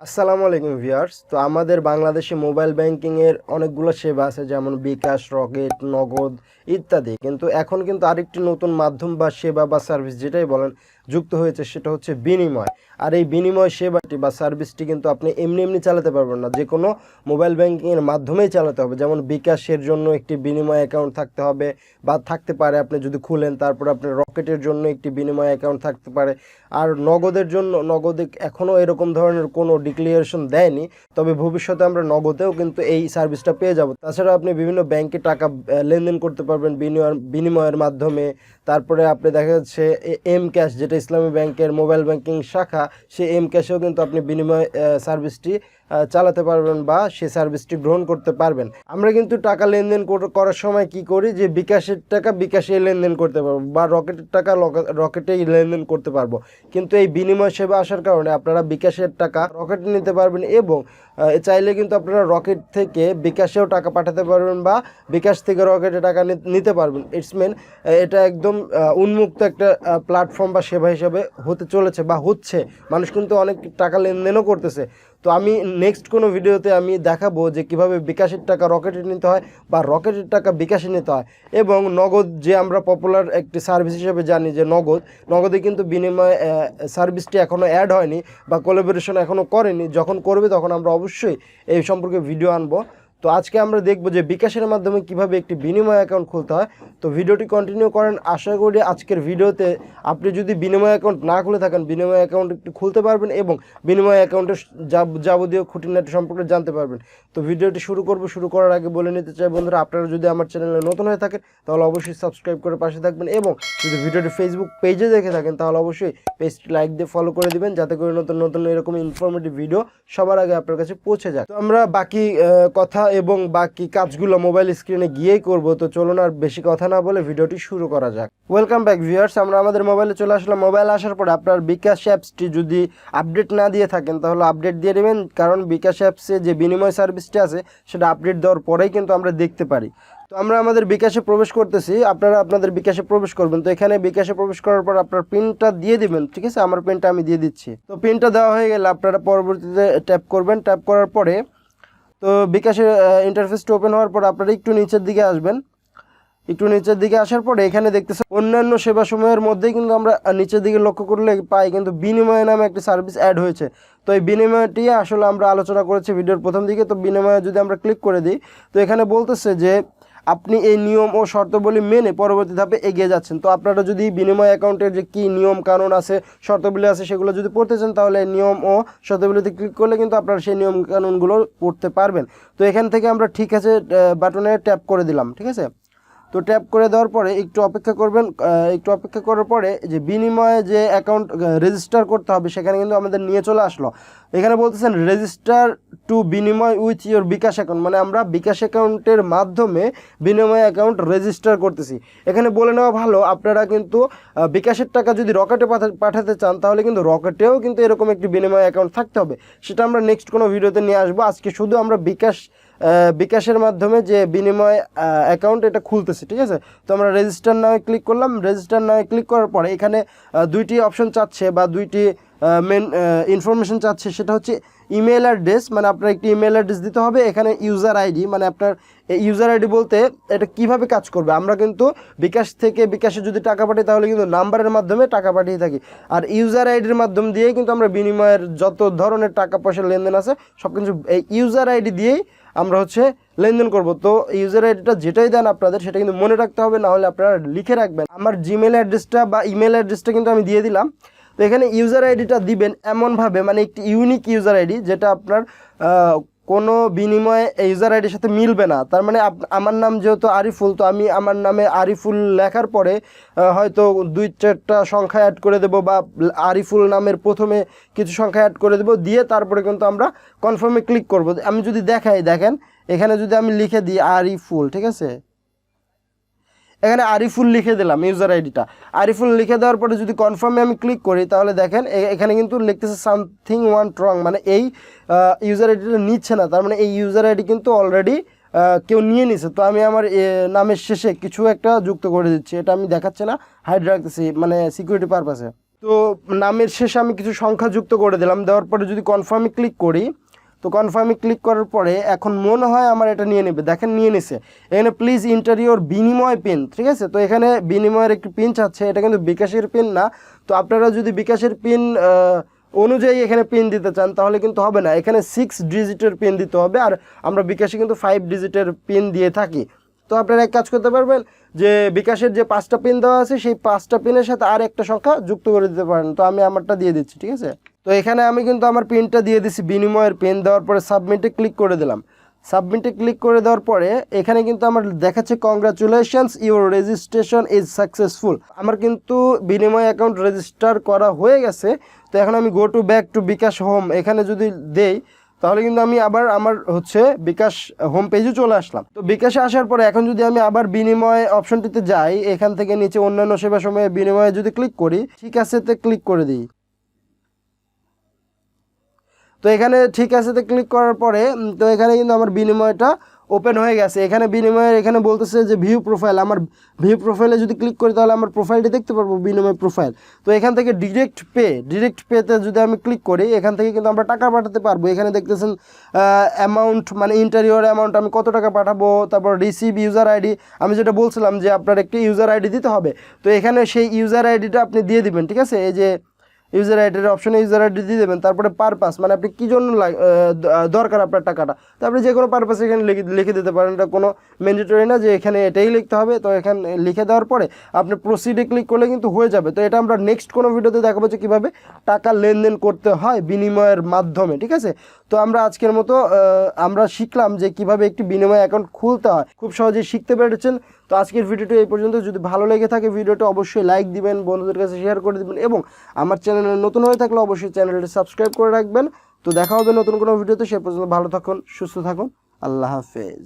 আসসালামু আলাইকুম ভিউয়ার্স। তো আমাদের বাংলাদেশে মোবাইল ব্যাংকিংয়ের অনেকগুলো সেবা আছে, যেমন bKash, রকেট, নগদ ইত্যাদি। কিন্তু এখন কিন্তু আরেকটি নতুন মাধ্যম বা সেবা বা সার্ভিস যেটাই বলেন যুক্ত হয়েছে, সেটা হচ্ছে বিনিময়। আর এই বিনিময় সেবাটি বা সার্ভিসটি কিন্তু আপনি এমনি এমনি চালাতে পারবেন না, যে কোনো মোবাইল ব্যাংকিংয়ের মাধ্যমেই চালাতে হবে। যেমন bKashের জন্য একটি বিনিময় অ্যাকাউন্ট থাকতে হবে বা থাকতে পারে, আপনি যদি খুলেন। তারপর আপনার রকেটের জন্য একটি বিনিময় অ্যাকাউন্ট থাকতে পারে। আর নগদের জন্য, নগদে এখনও এরকম ধরনের কোনো ডিক্লারেশন দেয়নি, তবে ভবিষ্যতে আমরা নগদেও কিন্তু এই সার্ভিসটা পেয়ে যাব। তাছাড়া আপনি বিভিন্ন ব্যাংকে টাকা লেনদেন করতে পারবেন বিনিময়ের মাধ্যমে। তারপরে আপনি দেখা যাচ্ছে mKash, যেটা ইসলামী ব্যাংকের মোবাইল ব্যাংকিং শাখা, সেই mKashেও কিন্তু আপনি বিনিময় সার্ভিসটি চালাতে পারবেন বা সেই সার্ভিসটি গ্রহণ করতে পারবেন। আমরা কিন্তু টাকা লেনদেন করার সময় কি করি, যে bKashের টাকা bKashে লেনদেন করতে পারবো বা রকেটের টাকা রকেটেই লেনদেন করতে পারবো। কিন্তু এই বিনিময় সেবা আসার কারণে আপনারা bKashের টাকা রকেটে নিতে পারবেন এবং চাইলে কিন্তু আপনারা রকেট থেকে bKashেও টাকা পাঠাতে পারবেন বা bKash থেকে রকেটে টাকা নিতে পারবেন। ইটস মিন এটা একদম উন্মুক্ত একটা প্ল্যাটফর্ম বা সেবা হিসাবে হতে চলেছে বা হচ্ছে। মানুষ কিন্তু অনেক টাকা লেনদেনও করতেছে। তো আমি নেক্সট কোনো ভিডিওতে আমি দেখাবো যে কিভাবে bKashের টাকা রকেটে নিতে হয় বা রকেটের টাকা bKashে নিতে হয়। এবং নগদ, যে আমরা পপুলার একটি সার্ভিস হিসেবে জানি যে নগদে কিন্তু বিনিময় সার্ভিসটি এখনও অ্যাড হয়নি বা কোলাবোরেশন এখনও করেনি। যখন করবে তখন আমরা অবশ্যই এই সম্পর্কে ভিডিও আনবো। তো আজকে আমরা দেখব যে bKashের মাধ্যমে কিভাবে একটি বিনিময় অ্যাকাউন্ট খুলতে হয়। তো ভিডিওটি কন্টিনিউ করেন। আশা করি আজকের ভিডিওতে আপনি যদি বিনিময় অ্যাকাউন্ট না খুলে থাকেন, বিনিময় অ্যাকাউন্ট একটু খুলতে পারবেন এবং বিনিময় অ্যাকাউন্টের যাবতীয় খুঁটিনাটি সম্পর্কে জানতে পারবেন। তো ভিডিওটি শুরু করার আগে বলে নিতে চাই বন্ধুরা, আপনারা যদি আমার চ্যানেলে নতুন হয়ে থাকেন তাহলে অবশ্যই সাবস্ক্রাইব করে পাশে থাকবেন, এবং যদি ভিডিওটি ফেসবুক পেজে দেখে থাকেন তাহলে অবশ্যই পেজটি লাইক দিয়ে ফলো করে দিবেন, যাতে করে নতুন নতুন এরকম ইনফরমেটিভ ভিডিও সবার আগে আপনার কাছে পৌঁছে যায়। তো আমরা বাকি কথা এবং বাকি কাজগুলো মোবাইল স্ক্রিনে গিয়েই করব। তো চলুন আর বেশি কথা না বলে ভিডিওটি শুরু করা যাক। ওয়েলকাম ব্যাক ভিউয়ার্স, আমরা আমাদের মোবাইলে চলে আসলাম। মোবাইল আসার পরে আপনার bKash অ্যাপসটি যদি আপডেট না দিয়ে থাকেন তাহলে আপডেট দিয়ে দেবেন, কারণ bKash অ্যাপসে যে বিনিময় সার্ভিসটি আছে সেটা আপডেট দেওয়ার পরেই কিন্তু আমরা দেখতে পারি। তো আমরা আমাদের bKashে প্রবেশ করতেছি, আপনারা আপনাদের bKashে প্রবেশ করবেন। তো এখানে bKashে প্রবেশ করার পর আপনার পিনটা দিয়ে দিবেন, ঠিক আছে? আমার পিনটা আমি দিয়ে দিচ্ছি। তো পিনটা দেওয়া হয়ে গেলে আপনারা পরবর্তীতে ট্যাপ করবেন। ট্যাপ করার পরে তো bKashের ইন্টারফেসটা ওপেন হওয়ার পর আপনারা একটু নিচের দিকে আসবেন। একটু নিচের দিকে আসার পরে এখানে দেখতেছেন অন্যান্য সেবাসমূহের মধ্যেই কিন্তু আমরা নিচের দিকে লক্ষ্য করলে পাই কিন্তু বিনিময় নামে একটি সার্ভিস অ্যাড হয়েছে। তো এই বিনিময়টি আসলে আমরা আলোচনা করেছি ভিডিওর প্রথম দিকে। তো বিনিময়ে যদি আমরা ক্লিক করে দিই, তো এখানে বলতেছে যে আপনি এই নিয়ম ও শর্তাবলী মেনে পরবর্তী ধাপে এগিয়ে যাচ্ছেন। তো আপনারা যদি বিনিময় অ্যাকাউন্টের যে কী নিয়ম কানুন আছে, শর্তাবলী আছে, সেগুলো যদি পড়তে চান তাহলে নিয়ম ও শর্তাবলীতে ক্লিক করলে কিন্তু আপনারা সেই নিয়ম কানুনগুলো পড়তে পারবেন। তো এখান থেকে আমরা ঠিক আছে বাটনে ট্যাপ করে দিলাম, ঠিক আছে? তো ট্যাপ করে দেওয়ার পরে একটু অপেক্ষা করবেন। একটু অপেক্ষা করার পরে যে বিনিময়ে যে অ্যাকাউন্ট রেজিস্টার করতে হবে সেখানে কিন্তু আমাদের নিয়ে চলে আসলো। এখানে বলতেছেন রেজিস্টার টু বিনিময় উইথ ইয়োর bKash অ্যাকাউন্ট, মানে আমরা bKash অ্যাকাউন্টের মাধ্যমে বিনিময় অ্যাকাউন্ট রেজিস্টার করতেছি। এখানে বলে নেওয়া ভালো, আপনারা কিন্তু bKashের টাকা যদি রকেটে পাঠাতে চান তাহলে কিন্তু রকেটেও কিন্তু এরকম একটি বিনিময় অ্যাকাউন্ট থাকতে হবে। সেটা আমরা নেক্সট কোনো ভিডিওতে নিয়ে আসবো। আজকে শুধু আমরা bKashের মাধ্যমে যে বিনিময় অ্যাকাউন্ট এটা খুলতেছি, ঠিক আছে? তো আমরা রেজিস্টার নামে ক্লিক করলাম। রেজিস্টার নামে ক্লিক করার পরে এখানে দুইটি অপশন চাচ্ছে বা দুইটি মেন ইনফরমেশন চাচ্ছে। সেটা হচ্ছে ইমেল অ্যাড্রেস, মানে আপনার একটি ইমেল অ্যাড্রেস দিতে হবে। এখানে ইউজার আইডি, মানে আপনার ইউজার আইডি বলতে এটা কিভাবে কাজ করবে, আমরা কিন্তু bKash থেকে bKashে যদি টাকা পাঠাই তাহলে কিন্তু নাম্বারের মাধ্যমে টাকা পাঠিয়ে থাকি, আর ইউজার আইডির মাধ্যম দিয়েই কিন্তু আমরা বিনিময়ের যত ধরনের টাকা পয়সার লেনদেন আছে সব কিছু এই ইউজার আইডি দিয়েই আমরা লেনদেন করব। তো ইউজার আইডিটা যেটাই দেন আপনাদের সেটা কিন্তু মনে রাখতে হবে, না হলে আপনারা লিখে রাখবেন। আমার জিমেল অ্যাড্রেসটা বা ইমেল অ্যাড্রেসটা কিন্তু আমি দিয়ে দিলাম। তো এখানে ইউজার আইডিটা দিবেন এমনভাবে, মানে একটি ইউনিক ইউজার আইডি, যেটা আপনার কোনো বিনিময়ে ইউজার আইডির সাথে মিলবে না। তার মানে আমার নাম যেহেতু আরিফুল, তো আমি আমার নামে আরিফুল লেখার পরে হয়তো 2-4টা সংখ্যা অ্যাড করে দেবো, বা আরিফুল নামের প্রথমে কিছু সংখ্যা অ্যাড করে দেবো, দিয়ে তারপরে কিন্তু আমরা কনফার্মে ক্লিক করব। আমি যদি দেখেন এখানে যদি আমি লিখে দিই আরিফুল, ঠিক আছে? এখানে আরিফুল লিখে দিলাম ইউজার আইডিটা। আরিফুল লিখে দেওয়ার পরে যদি কনফার্মে আমি ক্লিক করি তাহলে দেখেন এখানে কিন্তু লিখতেছে সামথিং ওয়ান্ট রং, মানে এই ইউজার আইডিটা নিচ্ছে না। তার মানে এই ইউজার আইডি কিন্তু অলরেডি কেউ নিয়ে নিছে। তো আমি আমার নামের শেষে কিছু একটা যুক্ত করে দিচ্ছি, এটা আমি দেখাচ্ছি না, হাইড রাখতেছি, মানে সিকিউরিটি পারপাসে। তো নামের শেষে আমি কিছু সংখ্যা যুক্ত করে দিলাম, দেওয়ার পরে যদি কনফার্মে ক্লিক করি, তো কনফার্মে ক্লিক করার পরে এখন মনে হয় আমার এটা নিয়ে নেবে। দেখেন নিয়ে নিছে। এখানে প্লিজ ইন্টার ইউর বিনিময় পিন, ঠিক আছে। তো এখানে বিনিময়ের একটি পিন চাচ্ছে, এটা কিন্তু বিকাশের পিন না। তো আপনারা যদি বিকাশের পিন অনুযায়ী এখানে পিন দিতে চান তাহলে কিন্তু হবে না, এখানে 6 ডিজিটের পিন দিতে হবে। আর আমরা বিকাশে কিন্তু 5 ডিজিটের পিন দিয়ে থাকি। তো আপনারা এক কাজ করতে পারবেন যে বিকাশের যে 5টা পিন দেওয়া আছে সেই 5টা পিনের সাথে আর একটা সংখ্যা যুক্ত করে দিতে পারেন। তো আমি আমারটা দিয়ে দিচ্ছি, ঠিক আছে। তো এখানে আমি কিন্তু আমার পিনটা দিয়ে দিচ্ছি, বিনিময়ের পিন দেওয়ার পরে সাবমিটে ক্লিক করে দিলাম। সাবমিটে ক্লিক করে দেওয়ার পরে এখানে কিন্তু আমার দেখাচ্ছে congratulations your registration is successful. আমার কিন্তু বিনিময় অ্যাকাউন্ট রেজিস্টার করা হয়ে গেছে। তো এখন আমি go to back to bKash home এখানে যদি দেই তাহলে কিন্তু আমি আবার আমার বিকাশ হোম পেজে চলে আসলাম। তো বিকাশে আসার পরে এখন যদি আমি আবার বিনিময় অপশনটিতে যাই, এখান থেকে নিচে অন্যান্য সেবা সময়ে বিনিময়ে যদি ক্লিক করি, ঠিক আছে তে ক্লিক করে দিই। তো এখানে ঠিক আছে তে ক্লিক করার পরে তো এখানে কিন্তু আমার বিনিময়টা ওপেন হয়ে গেছে। এখানে বিনিময়ের এখানে বলতেছে যে ভিউ প্রোফাইল, আমার ভিউ প্রোফাইলে যদি ক্লিক করি তাহলে আমার প্রোফাইলটি দেখতে পারবো, বিনিময় প্রোফাইল। তো এখান থেকে ডিরেক্ট পেতে যদি আমি ক্লিক করি এখান থেকে কিন্তু আমরা টাকা পাঠাতে পারবো। এখানে দেখতেছেন অ্যামাউন্ট, মানে ইন্টারিয়র অ্যামাউন্ট আমি কত টাকা পাঠাবো, তারপর রিসিভ ইউজার আইডি, আমি যেটা বলছিলাম যে আপনার একটি ইউজার আইডি দিতে হবে। তো এখানে সেই ইউজার আইডিটা আপনি দিয়ে দিবেন, ঠিক আছে। এই যে ইউজার আইডির অপশনে ইউজার আইডি দিয়ে দেবেন, তারপরে পারপাস, মানে আপনি কী জন্য দরকার আপনার টাকাটা, তারপরে যে কোনো পারপাস এখানে লিখে দিতে পারেন। এটা কোনো ম্যান্ডেটরি না যে এখানে এটাই লিখতে হবে। তো এখানে লিখে দেওয়ার পরে আপনি প্রসিডে ক্লিক করলে কিন্তু হয়ে যাবে। তো এটা আমরা নেক্সট কোনো ভিডিওতে দেখাবো যে কীভাবে টাকা লেনদেন করতে হয় বিনিময়ের মাধ্যমে, ঠিক আছে। তো আমরা আজকের মতো আমরা শিখলাম যে কিভাবে একটি বিনিময় অ্যাকাউন্ট খুলতে হয়, খুব সহজেই শিখতে পেরেছেন। তো আজকের ভিডিওটি এই পর্যন্ত। যদি ভালো লেগে থাকে ভিডিওটা অবশ্যই লাইক দিবেন, বন্ধুদের কাছে শেয়ার করে দিবেন, এবং আমার চ্যানেলে নতুন হয়ে থাকলে অবশ্যই চ্যানেলটি সাবস্ক্রাইব করে রাখবেন। তো দেখা হবে নতুন কোনো ভিডিওতে। সে পর্যন্ত ভালো থাকুন, সুস্থ থাকুন, আল্লাহ হাফেজ।